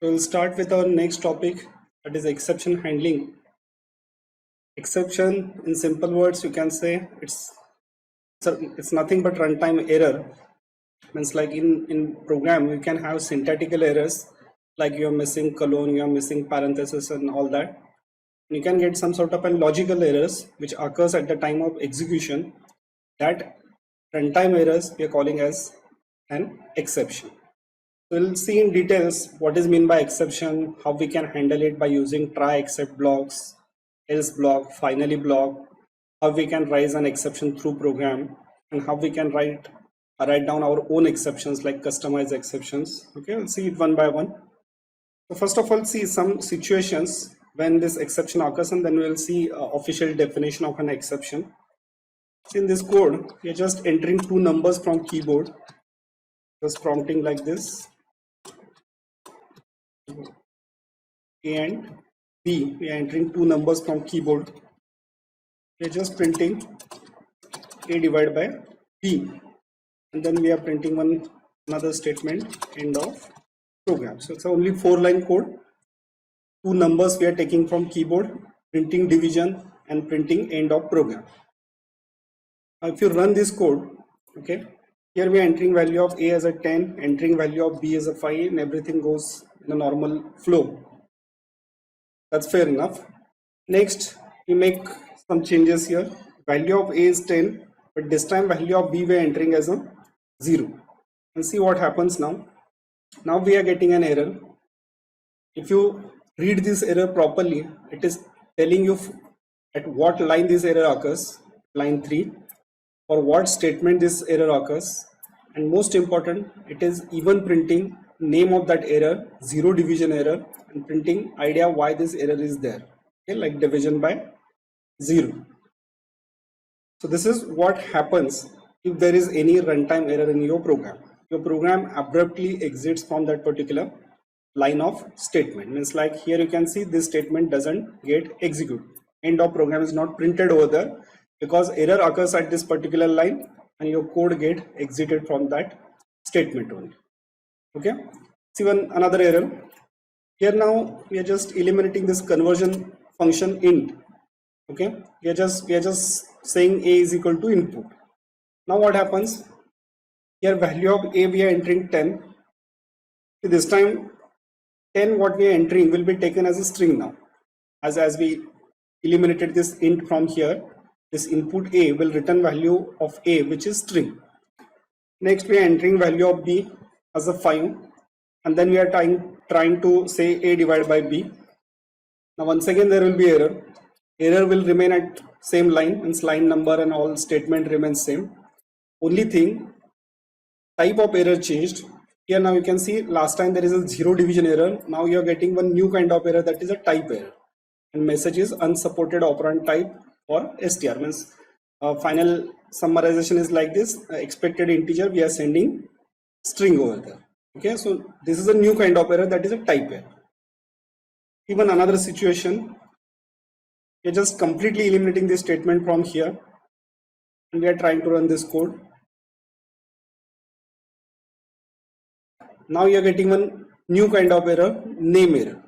So we'll start with our next topic, that is exception handling. Exception, in simple words, you can say it's nothing but runtime error. Means like in program you can have syntactical errors, like you're missing colon, you're missing parenthesis and all that. And you can get some sort of a logical errors which occurs at the time of execution. That runtime errors we are calling as an exception. We'll see in details what is meant by exception, how we can handle it by using try except blocks, else block, finally block, how we can raise an exception through program, and how we can write down our own exceptions like customized exceptions. Okay, we'll see it one by one. So first of all, see some situations when this exception occurs, and then we'll see official definition of an exception. So in this code, we are just entering two numbers from keyboard, just prompting like this. A and B, we are entering two numbers from keyboard. We are just printing A divided by B, and then we are printing another statement, end of program. So it's only 4-line code. Two numbers we are taking from keyboard, printing division and printing end of program. Now if you run this code, okay, here we are entering value of A as a 10, entering value of B as a 5, and everything goes in a normal flow. That's fair enough. Next, we make some changes here. Value of A is 10, but this time value of B we are entering as a 0. And see what happens now. Now we are getting an error. If you read this error properly, it is telling you at what line this error occurs, line 3, or what statement this error occurs, and most important, it is even printing name of that error, 0 division error, and printing idea why this error is there, okay, like division by 0. So this is what happens if there is any runtime error in your program. Your program abruptly exits from that particular line of statement. Means like here you can see this statement doesn't get executed. End of program is not printed over there because error occurs at this particular line and your code get exited from that statement only. Okay, see another error. Here now we are just eliminating this conversion function int. Okay, we are just saying A is equal to input. Now what happens? Here value of A we are entering 10. This time 10 what we are entering will be taken as a string now. As we eliminated this int from here, this input A will return value of A which is string. Next we are entering value of B as a 5, and then we are trying to say A divided by B. Now once again there will be error. Error will remain at same line, means line number and all statement remains same. Only thing, type of error changed. Here now you can see last time there is a 0 division error. Now you are getting one new kind of error, that is a type error, and message is unsupported operand type or str. Means final summarization is like this: expected integer we are sending string over there. Okay, so this is a new kind of error, that is a type error. Even another situation, we are just completely eliminating this statement from here, and we are trying to run this code. Now you are getting one new kind of error, name error.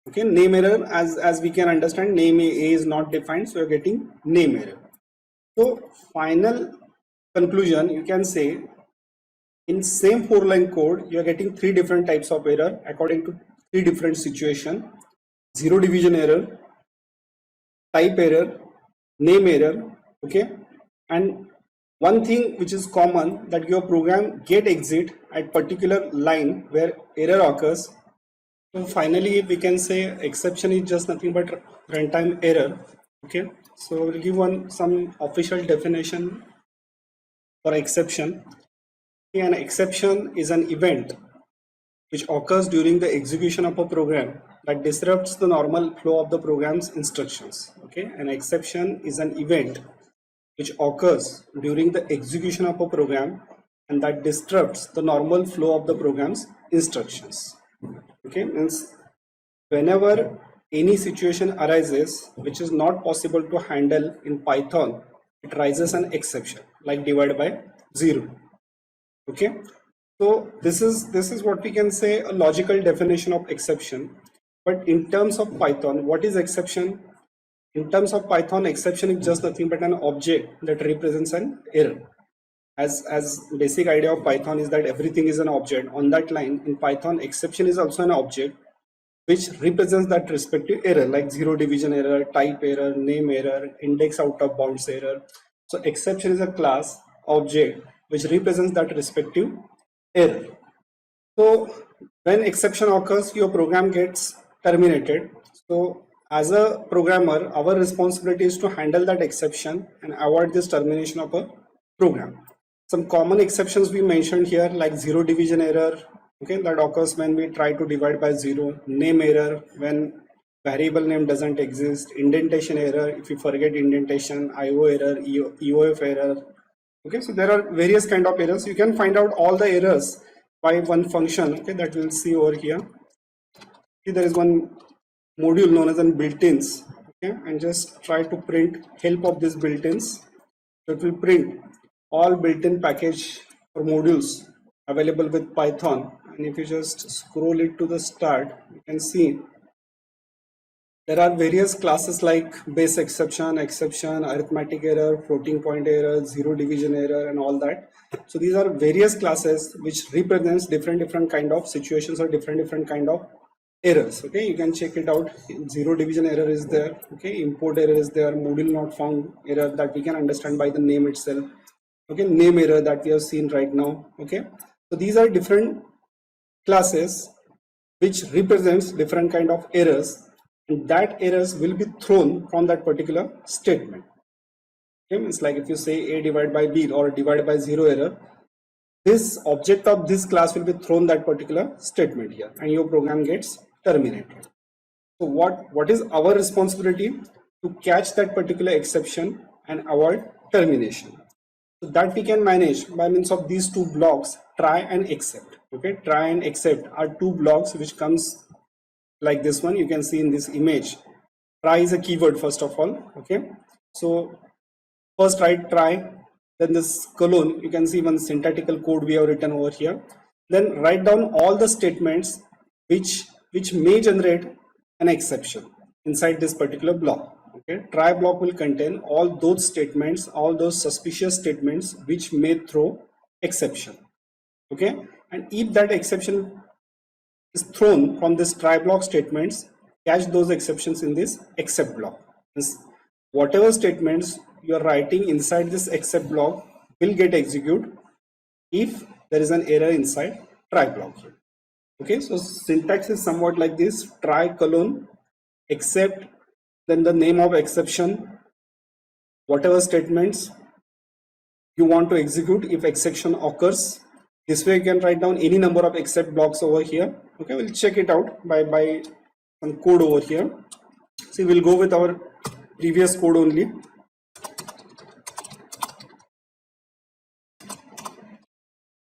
Okay, name error, as we can understand, name A is not defined, so you are getting name error. So final conclusion, you can say in same 4-line code you are getting 3 different types of error according to 3 different situations: 0 division error, type error, name error. Okay, and one thing which is common, that your program get exit at particular line where error occurs. So finally we can say exception is just nothing but runtime error. Okay, so we'll give some official definition for exception. An exception is an event which occurs during the execution of a program that disrupts the normal flow of the program's instructions. Okay, an exception is an event which occurs during the execution of a program and that disrupts the normal flow of the program's instructions. Okay, means whenever any situation arises which is not possible to handle in Python, it raises an exception like divided by 0. Okay, So this is what we can say a logical definition of exception. But in terms of Python, what is exception? In terms of Python, exception is just nothing but an object that represents an error. As basic idea of Python is that everything is an object. On that line, in Python, exception is also an object which represents that respective error, like zero division error, type error, name error, index out of bounds error. So exception is a class object which represents that respective error. So when exception occurs, your program gets terminated. So as a programmer, our responsibility is to handle that exception and avoid this termination of a program. Some common exceptions we mentioned here, like zero division error, okay, that occurs when we try to divide by zero, name error when variable name doesn't exist, indentation error if you forget indentation, IO error, EOF error. Okay, so there are various kind of errors. You can find out all the errors by one function, okay, that we'll see over here. See, there is one module known as an built-ins, okay, and just try to print help of this built-ins. So it will print all built-in package or modules available with Python. And if you just scroll it to the start, you can see there are various classes like base exception, arithmetic error, floating point error, zero division error, and all that. So these are various classes which represents different kind of situations or different kind of errors. Okay, you can check it out. Zero division error is there. Okay, import error is there. Module not found error that we can understand by the name itself. Okay, name error that we have seen right now. Okay, so these are different classes which represents different kind of errors, and that errors will be thrown from that particular statement. Okay, it's like if you say a divided by b or divided by zero error, this object of this class will be thrown that particular statement here, and your program gets terminated. So what is our responsibility? To catch that particular exception and avoid termination. So that we can manage by means of these two blocks, try and except. Okay, try and except are two blocks which comes like this one. You can see in this image. Try is a keyword first of all. Okay, so first write try, then this colon, you can see one syntactical code we have written over here. Then write down all the statements which may generate an exception inside this particular block. Okay, try block will contain all those statements, all those suspicious statements which may throw exception. Okay, and if that exception is thrown from this try block statements, catch those exceptions in this except block. Whatever statements you are writing inside this except block will get executed if there is an error inside try block here. Okay, so syntax is somewhat like this: try colon except, then the name of exception, whatever statements you want to execute if exception occurs. This way you can write down any number of except blocks over here. Okay, we'll check it out by some code over here. See, we'll go with our previous code only.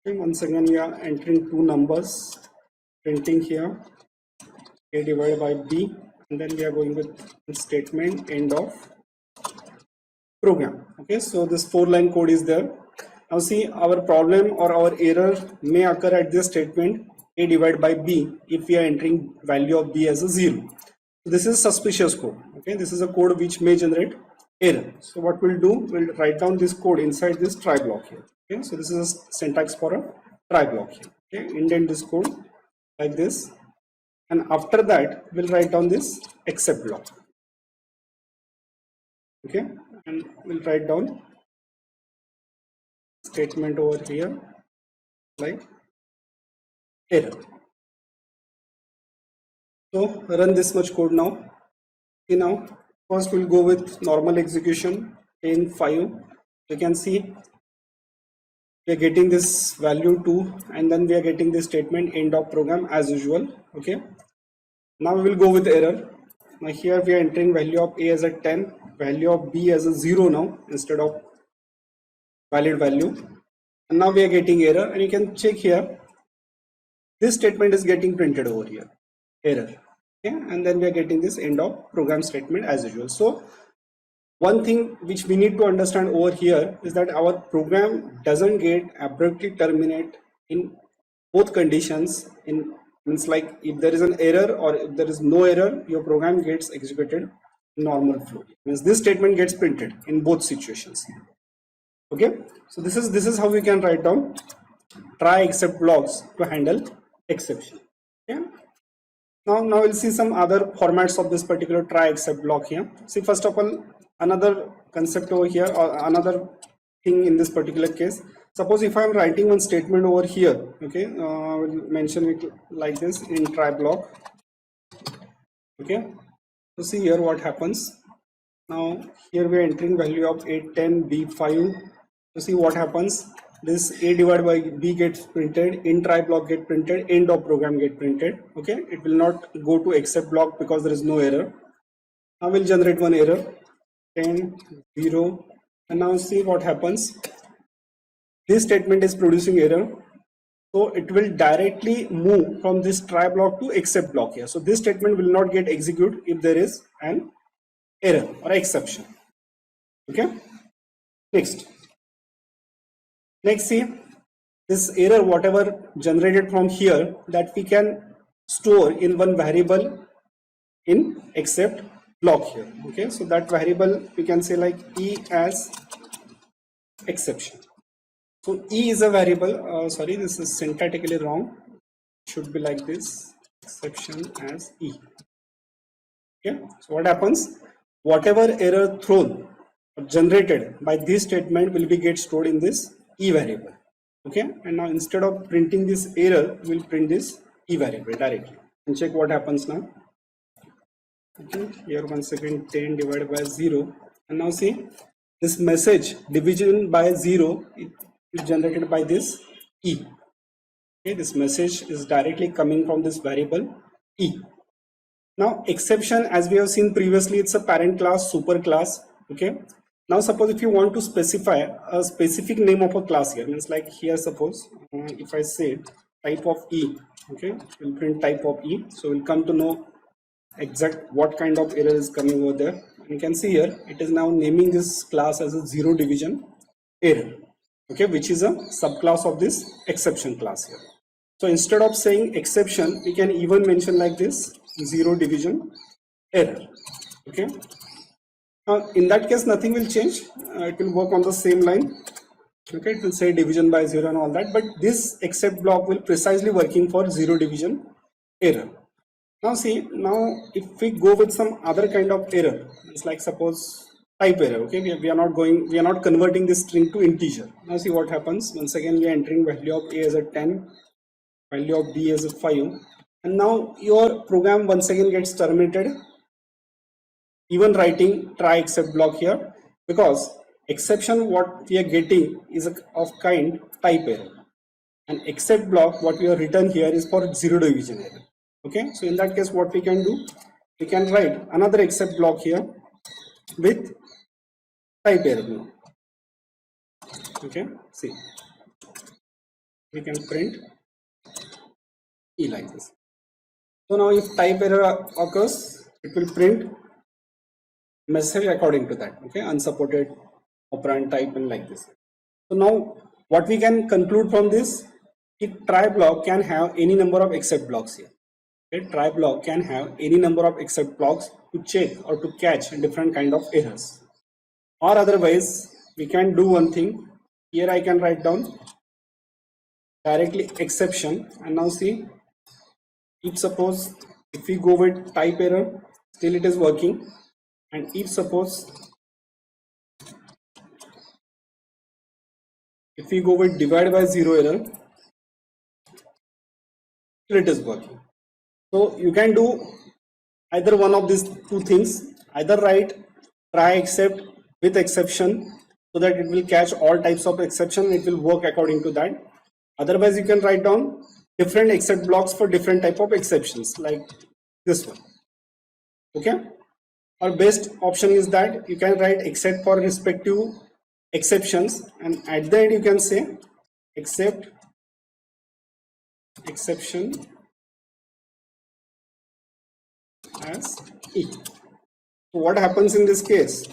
Okay, once again we are entering two numbers, printing here a divided by b, and then we are going with statement end of program. Okay, so this 4-line code is there. Now see, our problem or our error may occur at this statement a divided by b if we are entering value of b as a 0. So this is suspicious code. Okay, this is a code which may generate error. So what we'll do, we'll write down this code inside this try block here. Okay, so this is a syntax for a try block here. Okay, indent this code like this, and after that we'll write down this except block. Okay, and we'll write down statement over here like error. So run this much code now. See, now first we'll go with normal execution in 5. You can see we are getting this value 2, and then we are getting this statement end of program as usual. Okay, now we will go with error. Now here we are entering value of a as a 10, value of b as a 0 now instead of valid value, and now we are getting error, and you can check here this statement is getting printed over here, error. Okay, and then we are getting this end of program statement as usual. So one thing which we need to understand over here is that our program doesn't get abruptly terminate in both conditions in means like if there is an error or if there is no error, your program gets executed in normal flow. Means this statement gets printed in both situations. Okay, so this is how we can write down try except blocks to handle exception. Okay. Now we'll see some other formats of this particular try except block here. See, first of all, another concept over here or another thing in this particular case. Suppose if I'm writing one statement over here, okay, we'll mention it like this in try block. Okay, so see here what happens. Now here we are entering value of 8, 10, B5. To see what happens, this A divided by B gets printed, in try block get printed, end of program get printed. Okay, it will not go to except block because there is no error. Now we'll generate one error, 10, 0, and now see what happens. This statement is producing error, so it will directly move from this try block to except block here. So this statement will not get executed if there is an error or exception. Okay, next see this error whatever generated from here, that we can store in one variable in except block here. Okay, so that variable we can say like E as exception. So E is a variable, sorry, this is syntactically wrong, should be like this, exception as E. Okay, so what happens, whatever error thrown or generated by this statement will be get stored in this E variable. Okay, and now instead of printing this error, we'll print this E variable directly and check what happens now. Okay, here once again 10 divided by 0, and now see this message division by 0 is generated by this E. Okay, this message is directly coming from this variable E. Now exception, as we have seen previously, it's a parent class, super class. Okay, now suppose if you want to specify a specific name of a class here, means like here suppose if I say type of E, okay, we'll print type of E, so we'll come to know exact what kind of error is coming over there. And you can see here it is now naming this class as a zero division error, okay, which is a subclass of this exception class here. So instead of saying exception, we can even mention like this zero division error. Okay, in that case nothing will change, it will work on the same line. Okay, it will say division by 0 and all that, but this except block will precisely working for zero division error. Now see, now if we go with some other kind of error, it's like suppose type error. Okay, we are not converting this string to integer. Now see what happens. Once again we are entering value of A as a 10, value of B as a 5, and now your program once again gets terminated, even writing try except block here, because exception what we are getting is of kind type error, and except block what we are written here is for zero division error. Okay, so in that case what we can do, we can write another except block here with type error now. Okay, see, we can print E like this. So now if type error occurs, it will print message according to that. Okay, unsupported operand type and like this. So now what we can conclude from this, if try block can have any number of except blocks here. Okay, try block can have any number of except blocks to check or to catch different kind of errors. Or otherwise we can do one thing, here I can write down directly exception, and now see if suppose if we go with type error, still it is working, and if suppose if we go with divide by 0 error, still it is working. So you can do either one of these two things, either write try except with exception so that it will catch all types of exception, it will work according to that. Otherwise you can write down different except blocks for different type of exceptions like this one. Okay, our best option is that you can write except for respective exceptions, and at the end you can say except exception as E. So what happens in this case,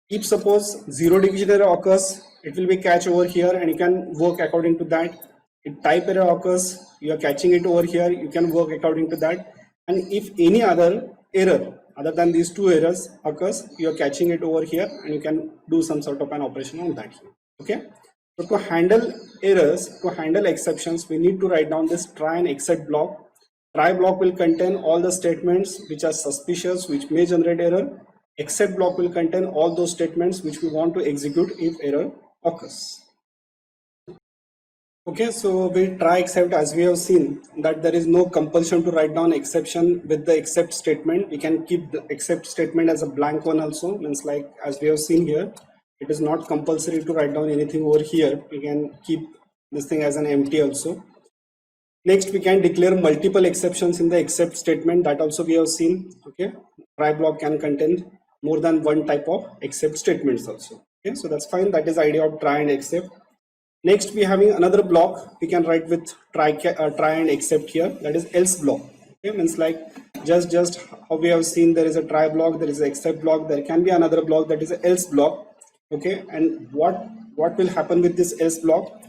if suppose zero division error occurs, it will be catch over here and you can work according to that. if type error occurs, you are catching it over here, you can work according to that. And if any other error other than these two errors occurs, you are catching it over here and you can do some sort of an operation on that here. Okay, so to handle errors, to handle exceptions, we need to write down this try and except block. Try block will contain all the statements which are suspicious, which may generate error. Except block will contain all those statements which we want to execute if error occurs. Okay, so we try except, as we have seen that there is no compulsion to write down exception with the except statement. We can keep the except statement as a blank one also, means like as we have seen here, it is not compulsory to write down anything over here. We can keep this thing as an empty also. Next, we can declare multiple exceptions in the except statement, that also we have seen. Okay, try block can contain more than one type of except statements also. Okay, so that's fine. That is the idea of try and except. Next, we having another block we can write with try and except here, that is else block. Okay, means like just how we have seen there is a try block, there is an except block, there can be another block that is a else block. Okay, and what will happen with this else block?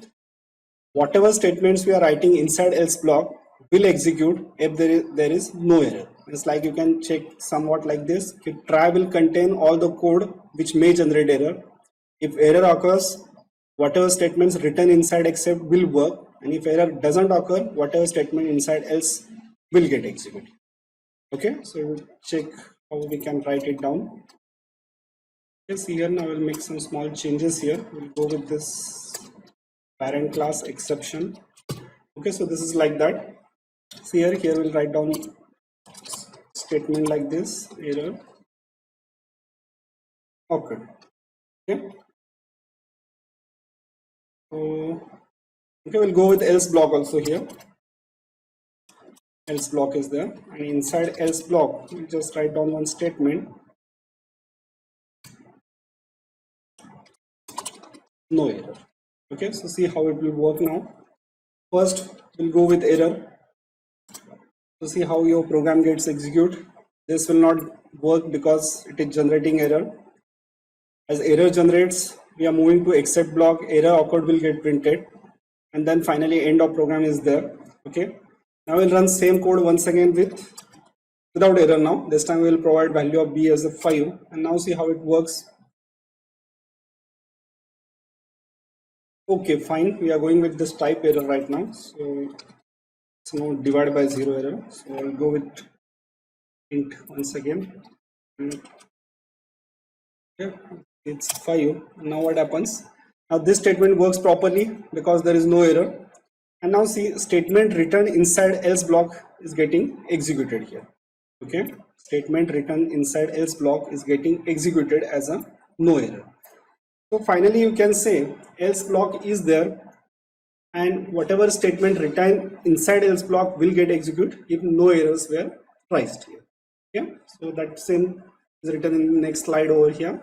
Whatever statements we are writing inside else block will execute if there is no error. It's like you can check somewhat like this. If try will contain all the code which may generate error. If error occurs, whatever statements written inside except will work, and if error doesn't occur, whatever statement inside else will get executed. Okay, so we'll check how we can write it down. Yes, here now we'll make some small changes here. We'll go with this parent class exception. Okay, so this is like that. See here we'll write down statement like this, error occurred. Okay, so okay, we'll go with else block also here. Else block is there, and inside else block we'll just write down one statement, no error. Okay, so see how it will work now. First we'll go with error to see how your program gets executed. This will not work because it is generating error. As error generates, we are moving to except block, error occurred will get printed, and then finally end of program is there. Okay, now we'll run same code once again without error. Now this time we will provide value of b as a 5, and now see how it works. Okay, fine, we are going with this type error right now, so it's now divided by 0 error. So I'll go with int once again. Okay, it's 5. Now what happens? Now this statement works properly because there is no error, and now see statement written inside else block is getting executed here. Okay, statement written inside else block is getting executed as a no error. So finally you can say else block is there, and whatever statement written inside else block will get executed if no errors were raised here. Okay, so that same is written in the next slide over here.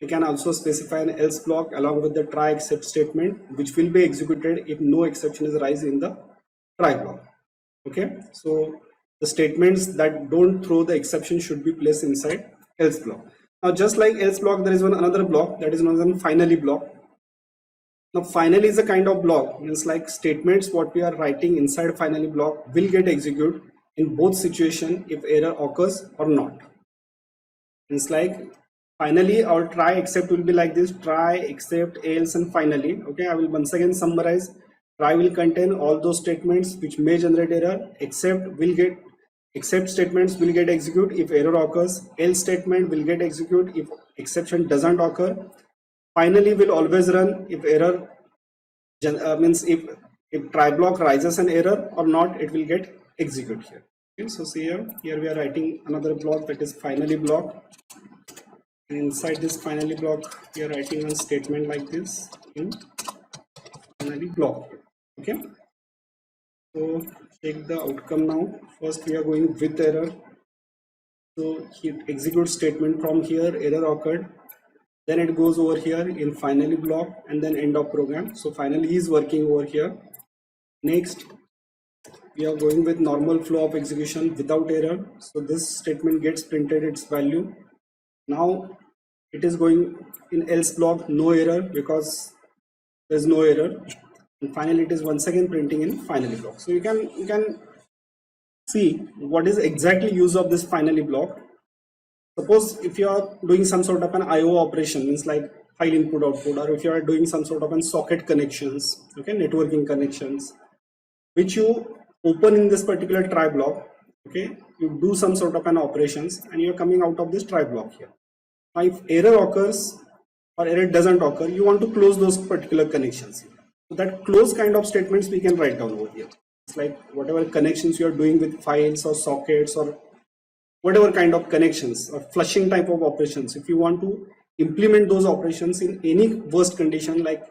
We can also specify an else block along with the try except statement, which will be executed if no exception is raised in the try block. Okay, so the statements that don't throw the exception should be placed inside else block. Now just like else block, there is one another block that is known as finally block. Now finally is a kind of block, means like statements what we are writing inside finally block will get executed in both situation if error occurs or not. It's like finally our try except will be like this: try, except, else, and finally. Okay, I will once again summarize. Try will contain all those statements which may generate error. Except statements will get executed if error occurs. Else statement will get executed if exception doesn't occur. Finally will always run if error means if try block rises an error or not, it will get executed here. Okay, so see here we are writing another block, that is finally block. And inside this finally block we are writing one statement like this in finally block. Okay, so check the outcome now. First we are going with error, so it executes statement from here, error occurred, then it goes over here in finally block, and then end of program. So finally is working over here. Next we are going with normal flow of execution without error, so this statement gets printed its value. Now it is going in else block, no error because there is no error. and finally it is once again printing in finally block. So you can see what is exactly use of this finally block. Suppose if you are doing some sort of an IO operation, means like file input output, or if you are doing some sort of an socket connections, okay, networking connections, which you open in this particular try block, okay, you do some sort of an operations and you're coming out of this try block here. Now if error occurs or error doesn't occur, you want to close those particular connections here. So that close kind of statements we can write down over here. It's like whatever connections you are doing with files or sockets or whatever kind of connections or flushing type of operations, if you want to implement those operations in any worst condition, like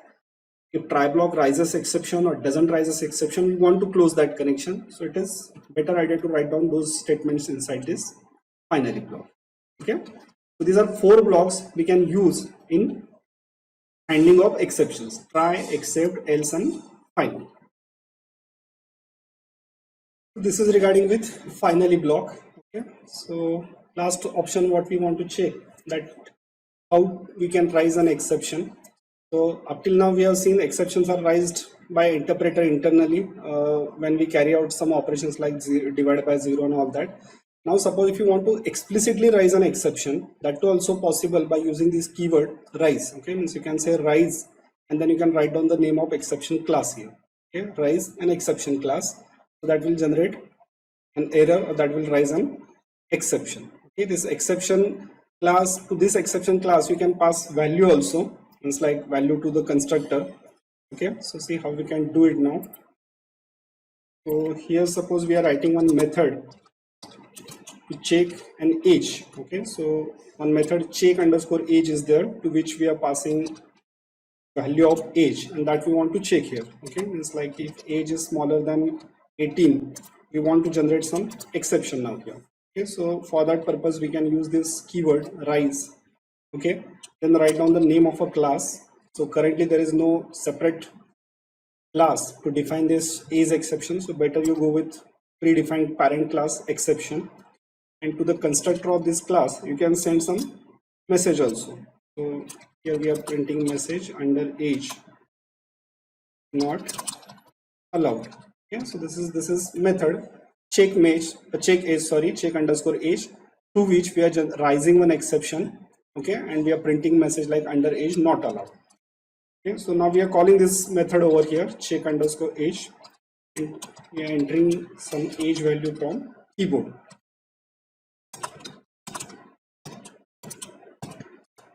if try block rises exception or doesn't rises exception, we want to close that connection. So it is better idea to write down those statements inside this finally block. Okay, so these are 4 blocks we can use in handling of exceptions: try, except, else, and finally. This is regarding with finally block. Okay, so last option what we want to check, that how we can raise an exception. So up till now we have seen exceptions are raised by interpreter internally when we carry out some operations like divide by 0 and all that. Now suppose if you want to explicitly raise an exception, that too also possible by using this keyword rise. Okay, means you can say rise and then you can write down the name of exception class here. Okay, rise an exception class, so that will generate an error or that will raise an exception. Okay, this exception class, to this exception class you can pass value also. It's like value to the constructor. Okay, so see how we can do it now. So here suppose we are writing one method to check an age. Okay, so one method check underscore age is there, to which we are passing value of age, and that we want to check here. Okay, it's like if age is smaller than 18, we want to generate some exception now here. Okay, so for that purpose we can use this keyword rise. Okay, then write down the name of a class. So currently there is no separate class to define this age exception, so better you go with predefined parent class exception, and to the constructor of this class you can send some message also. So here we are printing message under age not allowed. Okay, so this is method check underscore age, to which we are raising one exception. Okay, and we are printing message like under age not allowed. Okay, so now we are calling this method over here check underscore age, and we are entering some age value from keyboard.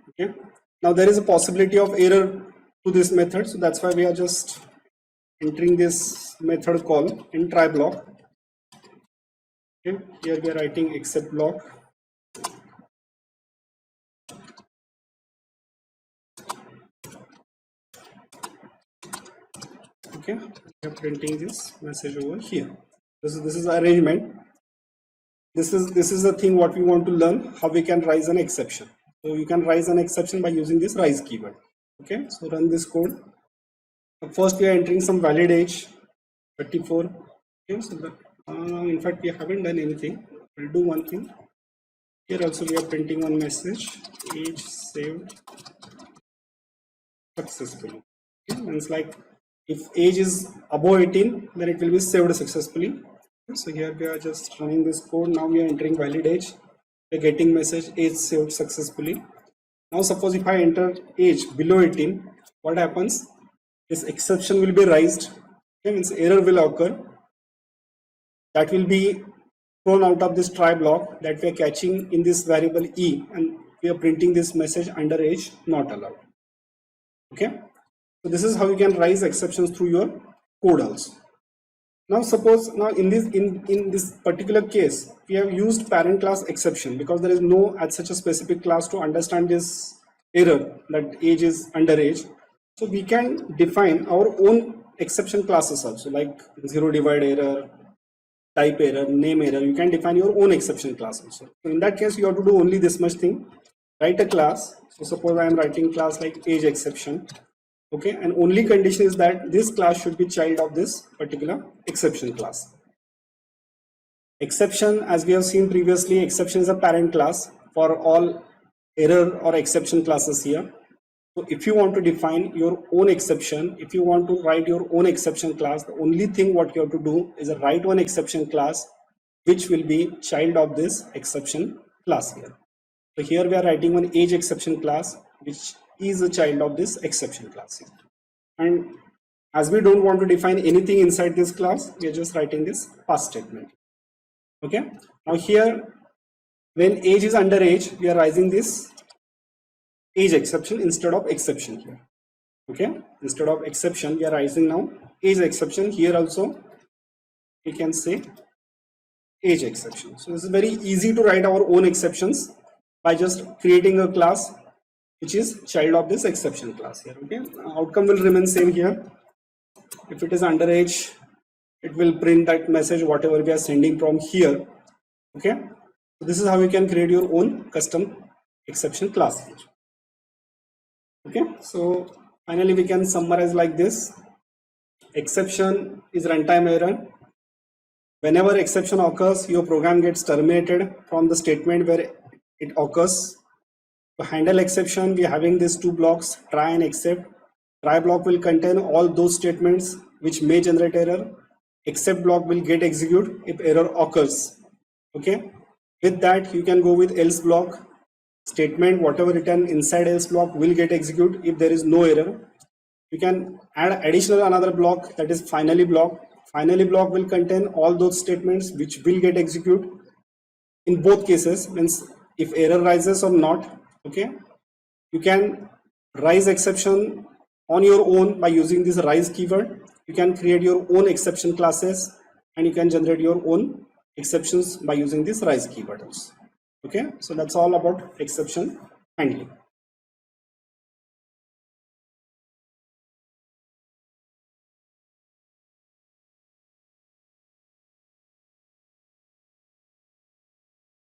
Okay, now there is a possibility of error to this method, so that's why we are just entering this method call in try block. Okay, here we are writing except block. Okay, we are printing this message over here. This is arrangement. This is the thing what we want to learn, how we can raise an exception. So you can raise an exception by using this rise keyword. Okay, so run this code. First we are entering some valid age 34. Okay, so that, in fact we haven't done anything. We'll do one thing. Here also we are printing one message age saved successfully. Okay, and it's like if age is above 18, then it will be saved successfully. So here we are just running this code. Now we are entering valid age. We are getting message age saved successfully. Now suppose if I enter age below 18, what happens? This exception will be raised. Okay, means error will occur. That will be thrown out of this try block that we are catching in this variable e, and we are printing this message under age not allowed. Okay, so this is how you can raise exceptions through your code also. Now suppose now in this particular case we have used parent class exception because there is no at such a specific class to understand this error that age is underage. So we can define our own exception classes also, like zero divide error, type error, name error. You can define your own exception class also. So in that case you have to do only this much thing: write a class. So suppose I am writing class like age exception. Okay, and only condition is that this class should be child of this particular exception class. Exception, as we have seen previously, exception is a parent class for all error or exception classes here. So if you want to define your own exception, if you want to write your own exception class, the only thing what you have to do is write one exception class which will be child of this exception class here. So here we are writing one age exception class which is a child of this exception class here. And as we don't want to define anything inside this class, we are just writing this pass statement. Okay. Now here, when age is underage, we are writing this age exception instead of exception here. Okay. Instead of exception, we are writing now age exception. Here also, we can say age exception. So this is very easy to write our own exceptions by just creating a class which is child of this exception class here. Okay. Outcome will remain same here. If it is underage, it will print that message whatever we are sending from here. Okay, so this is how you can create your own custom exception class here. Okay, so finally we can summarize like this. Exception is runtime error. Whenever exception occurs, your program gets terminated from the statement where it occurs. To handle exception, we are having these two blocks, try and except. Try block will contain all those statements which may generate error. Except block will get executed if error occurs. Okay, with that you can go with else block. Statement whatever written inside else block will get executed if there is no error. You can add additional another block, that is finally block. Finally block will contain all those statements which will get executed. In both cases, means if error rises or not. Okay, you can rise exception on your own by using this rise keyword. You can create your own exception classes and you can generate your own exceptions by using this rise keywords. Okay, so that's all about exception handling.